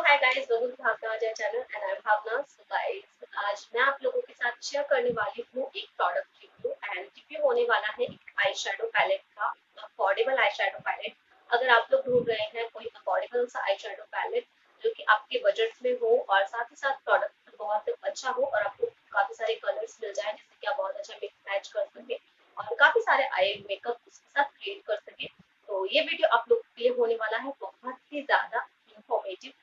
Hi guys, welcome to Bhavna Ajay channel and I am Bhavna. So guys, आज मैं आप लोगों के साथ शेयर करने वाली हूँ एक प्रोडक्ट रिव्यू एंड रिव्यू होने वाला है एक आई शेडो पैलेट का, अफोर्डेबल आई शेडो पैलेट। अगर आप लोग ढूंढ रहे हैं कोई अफोर्डेबल सा आई शेडो पैलेट जो कि आपके बजट में हो और साथ ही साथ प्रोडक्ट बहुत अच्छा हो और आपको काफी सारे कलर्स मिल जाए जिससे कि आप बहुत अच्छा मिक्स मैच कर सके और काफी सारे आई मेकअप उसके साथ क्रिएट कर सके, तो ये वीडियो आप लोगों के लिए होने वाला है बहुत ही ज्यादा इंफॉर्मेटिव।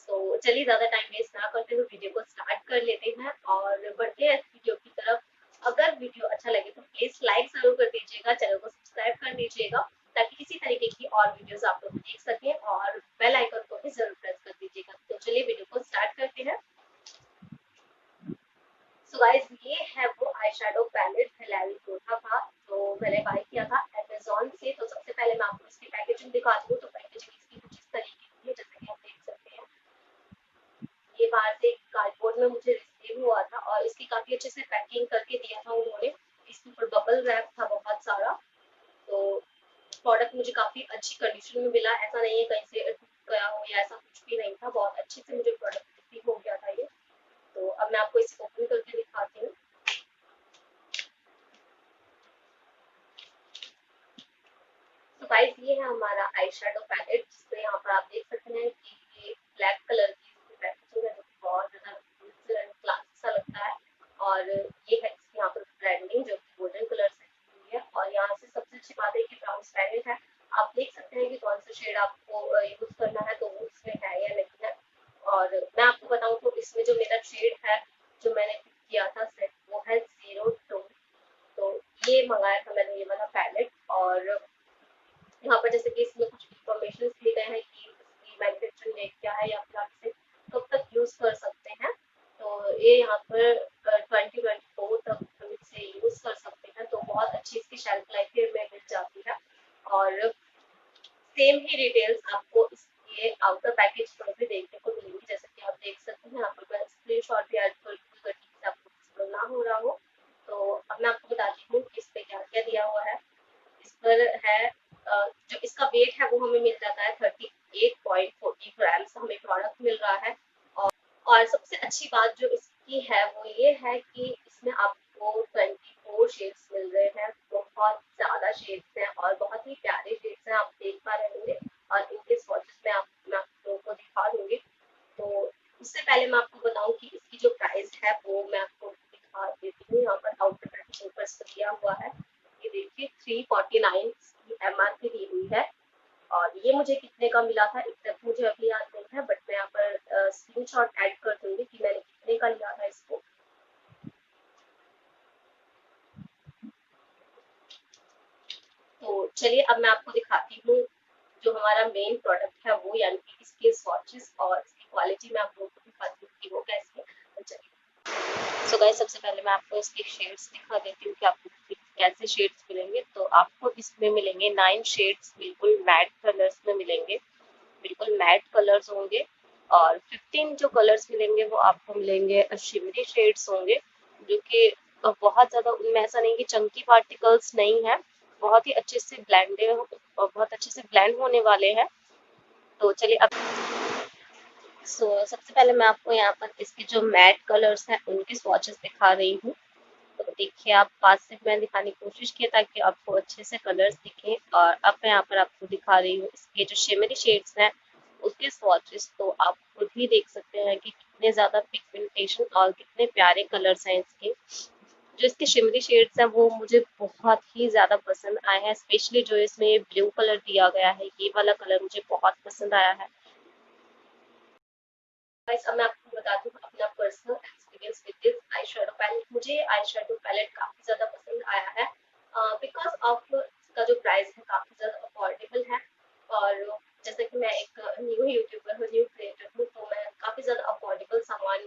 तो चलिए ज्यादा टाइम वेस्ट ना करते हुए वीडियो को स्टार्ट कर लेते हैं और बढ़ते हैं इस वीडियो की तरफ। अगर वीडियो अच्छा लगे तो प्लीज लाइक जरूर कर दीजिएगा, चैनल को सब्सक्राइब कर दीजिएगा ताकि इसी तरीके की और वीडियोस आप लोग देख सकें और बेल आइकन को भी जरूर प्रेस कर दीजिएगा। तो चलिए वीडियो को स्टार्ट करते हैं। सो गाइस, ये है वो आई शेडो पैलेट हिलैरी रोधा का जो मैंने बाय किया था अमेज़न से। तो सबसे पहले मैं आपको इसकी पैकेजिंग दिखाती हूँ। तो पैकेजिंग इसकी कुछ इस तरीके की है, जैसे कि आप देख सकते हैं। ये बाहर से कार्डबोर्ड में मुझे रिसीव हुआ था और इसकी काफी अच्छे से पैकिंग करके दिया था उन्होंने। इसके ऊपर बबल रैप था बहुत सारा। तो प्रोडक्ट मुझे काफी अच्छी कंडीशन में मिला, ऐसा नहीं है कहीं से टूट गया हो या ऐसा कुछ भी नहीं था, बहुत अच्छे से मुझे प्रोडक्ट रिसीव हो गया था ये। तो अब मैं आपको इसे ओपन करके दिखाती हूँ। तो गाइस, ये है हमारा आई शेडो पैलेट, जिसमें यहाँ पर आप देख सकते हैं कि ये ब्लैक कलर की इसकी पैकेजिंग है जो कि बहुत ज्यादा ब्यूटीफुल एंड क्लासी सा लगता है। और ये है इसकी यहाँ पर ब्रांडिंग जो कि गोल्डन कलर से की हुई है और यहाँ से सबसे अच्छी बात है कि ब्राउन स्टाइलिश है। आप देख सकते हैं कि कौन सा शेड आपको यूज करना है, तो वो इसमें है या नहीं है। और मैं आपको बताऊं तो इसमें जो मेरा शेड है जो मैंने पिक किया था सेट, वो है 02। तो ये मंगाया था मैंने ये वाला पैलेट। और यहाँ पर जैसे कि इसमें कुछ इंफॉर्मेशन दिए गए हैं कि इसकी मैन्युफैक्चरिंग डेट क्या है या फिर आप इसे कब तक यूज कर सकते हैं। तो ये यहाँ पर 2024 तक हम इसे यूज कर सकते हैं, तो बहुत अच्छी इसकी शेल्फ लाइफ में मिल जाती है। और सेम ही डिटेल्स आपको इसके आउटर पैकेज पर भी देखने को मिलेंगी, जैसे कि आप देख सकते हैं। यहाँ पर मैं स्क्रीनशॉट भी ऐड कर दूंगी अगर ठीक से आपको विजिबल ना हो रहा हो। तो अब मैं आपको बताती हूँ कि इस पे क्या क्या दिया हुआ है। इस पर है जो इसका वेट है वो हमें मिल जाता है 38.40 ग्राम्स हमें प्रोडक्ट मिल रहा है। और सबसे अच्छी बात जो इसकी है वो ये है कि इसमें आपको 24 शेड्स मिल रहे हैं। बहुत ज्यादा शेड्स हैं और बहुत ही प्यारे शेड्स हैं, आप देख पा रहे होंगे। और इनके स्वॉचेस मैं आप लोगों को दिखा दूंगी। तो उससे पहले मैं आपको बताऊं कि इसकी जो प्राइस है वो मैं आपको दिखा देती हूँ। यहाँ पर आउटर पैकेजिंग पर दिया हुआ है, ये देखिए 349 की एमआरपी दी हुई है। और ये मुझे कितने का मिला था एग्जैक्ट मुझे अभी याद नहीं है, बट मैं यहाँ पर स्क्रीनशॉट ऐड कर दूंगी कि मैंने कितने का लिया था इसको। तो चलिए अब मैं आपको दिखाती हूँ जो हमारा मेन प्रोडक्ट है वो, यानी कि इसके स्वॉचेस और इसकी क्वालिटी मैं आप लोगों को दिखाती हूँ कि वो कैसी है। तो चलिए, सो गाइस, सबसे पहले मैं आपको इसके शेड्स दिखा देती हूँ कि आपको कैसे शेड्स मिलेंगे। तो आपको इसमें मिलेंगे 9 शेड्स, बिल्कुल मैट कलर्स में मिलेंगे, बिल्कुल मैट कलर्स होंगे। और 15 जो कलर्स मिलेंगे वो आपको मिलेंगे शिमरी शेड्स होंगे, जो कि बहुत ज़्यादा उनमें ऐसा नहीं कि चंकी पार्टिकल्स नहीं है, बहुत ही अच्छे से ब्लेंडेड और बहुत अच्छे से ब्लेंड होने वाले हैं। तो चलिए अब सबसे पहले मैं आपको यहाँ पर इसके जो मैट कलर्स हैं उनके स्वॉचेस दिखा रही हूँ। तो देखिए, आप पास से मैं दिखाने की कोशिश की ताकि आपको अच्छे से कलर्स दिखें। और अब मैं यहाँ पर आपको दिखा रही हूँ इसके जो शिमरी शेड्स हैं उसके स्वॉचेस। तो आप खुद ही देख सकते हैं कि कितने ज़्यादा पिगमेंटेशन और कितने प्यारे कलर्स हैं इसके। जो इसके शिमरी शेड्स हैं वो मुझे बहुत ही ज़्यादा पसंद आए हैं, स्पेशली जो इसमें ब्लू कलर दिया गया है, ये वाला कलर मुझे बहुत पसंद आया है। गाइस, अब मैं आपको बताती हूँ अपना personal experience with this eye shadow palette. मुझे आई शेडो पैलेट काफी ज्यादा पसंद आया है बिकॉज ऑफ इसका जो प्राइस है काफी ज्यादा अफोर्डेबल है। और जैसे कि मैं एक न्यू यूट्यूबर हूँ, न्यू क्रिएटर हूँ, तो मैं काफी ज्यादा अफोर्डेबल सामान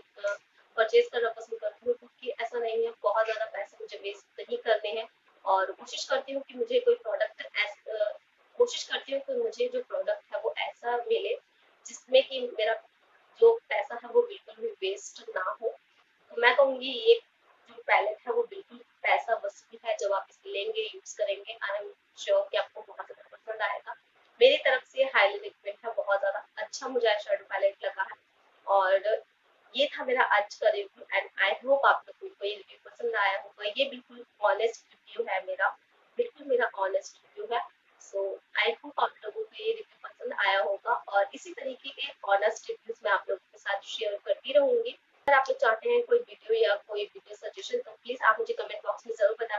परचेज करना पसंद करती हूँ, क्योंकि ऐसा नहीं है बहुत ज्यादा पैसे मुझे वेस्ट नहीं करने हैं। और कोशिश करती हूँ कि मुझे कोई प्रोडक्ट कोशिश करती हूँ कि मुझे जो प्रोडक्ट है वो ऐसा मिले जिसमें कि मेरा जो पैसा है वो बिल्कुल भी वेस्ट ना हो। तो मैं कहूँगी ये जो पैलेट है वो बिल्कुल पैसा वसूल है। जब आप इसे लेंगे, यूज करेंगे, आई एम श्योर कि आपको बहुत ज्यादा पसंद आएगा। मेरी तरफ से हाईली रिकमेंड है, बहुत ज्यादा अच्छा मुझे आई शेडो पैलेट लगा है। और ये था मेरा आज का रिव्यू एंड आई होप आप लोगों को ये रिव्यू पसंद आया होगा। ये बिल्कुल ऑनेस्ट रिव्यू है मेरा, बिल्कुल मेरा ऑनेस्ट रिव्यू है। सो आई होप आप लोगों को ये रिव्यू पसंद आया होगा और इसी तरीके के ऑनेस्ट रिव्यूज मैं आप लोगों के साथ शेयर करती रहूंगी। अगर आप लोग चाहते हैं कोई वीडियो या कोई वीडियो सजेशन तो प्लीज आप मुझे कमेंट बॉक्स में जरूर बताएं।